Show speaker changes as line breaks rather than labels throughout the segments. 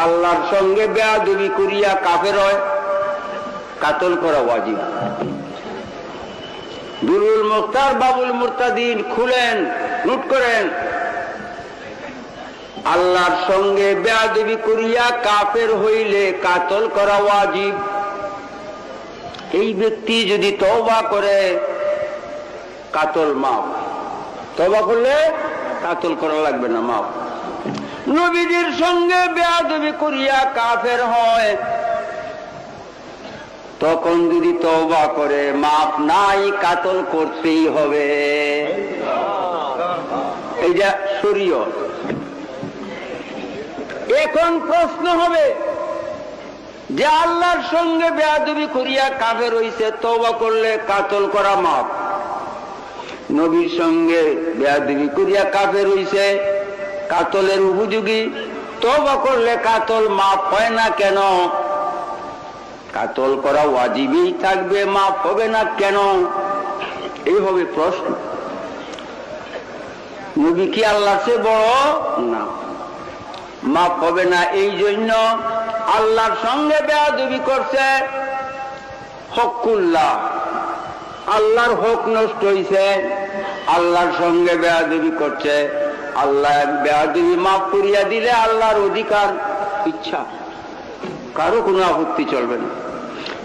আল্লাহর সঙ্গে বেয়াদবি করিয়া কাফের হয়, কাতল করা ওয়াজিব। দুরুল মুখতার বাবুল মুরতাদিন খুলেন, নোট করেন। আল্লাহর সঙ্গে বেয়াদবি করিয়া কাফের হইলে কাতল করা ওয়াজিব। এই ব্যক্তি যদি তওবা করে কাতল মাফ, তওবা করলে কাতল করা লাগবে না, মাফ। নবীজির সঙ্গে বেয়াদবি করিয়া কাফের হয়, তখন যদি তওবা করে মাফ নাই, কাতল করতেই হবে। এইটা শরীয়ত। এখন প্রশ্ন হবে যে আল্লাহর সঙ্গে বেয়াদবি করিয়া কাফের হইছে, তওবা করলে কাতল করা মাফ। নবীর সঙ্গে বেয়াদবি করিয়া কাফের হইছে, কাতলের উপযোগী, তওবা করলে কাতল মাফ হয় না কেন? কাতল করা ওয়াজিবই থাকবে, মাফ হবে না কেন? এই হবে প্রশ্ন। নবী কি আল্লাহর চেয়ে বড়? না, মাফ হবে না। এই জন্য আল্লাহর সঙ্গে বেয়াদবি করছে, হকুল্লাহ, আল্লাহর হক নষ্ট হইছে, আল্লাহর সঙ্গে বেয়াদবি করছে। আল্লাহ বেয়াদবি মাফ করিয়া দিলে আল্লাহর অধিকার, ইচ্ছা, কারো কোনো আপত্তি চলবে না।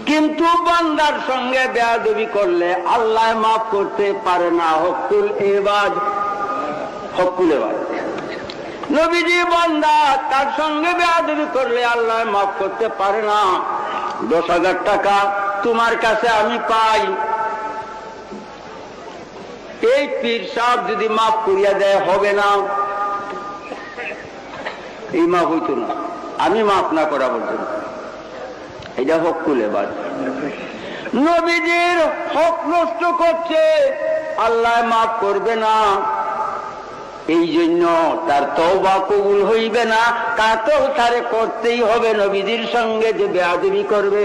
কিন্তু বান্দার সঙ্গে বেয়াদবি করলে আল্লাহ মাফ করতে পারে না। হকুল এবাদ, হকুল এবাদ। নবীজি বান্দা, তার সঙ্গে বেয়াদবি করলে আল্লাহ মাফ করতে পারে না। 10,000 টাকা তোমার কাছে আমি পাই, এই পীর সাহেব যদি মাফ করিয়া দেয় হবে না, এই মাফ হইত না, আমি মাফ না করা পর্যন্ত। এটা হকুল এবাদ। নবীজির হক নষ্ট করছে, আল্লাহ মাফ করবে না। এই জন্য তার তওবা কবুল হইবে না, কাতল তারে করতেই হবে। নবীজির সঙ্গে যে বেয়াদবি করবে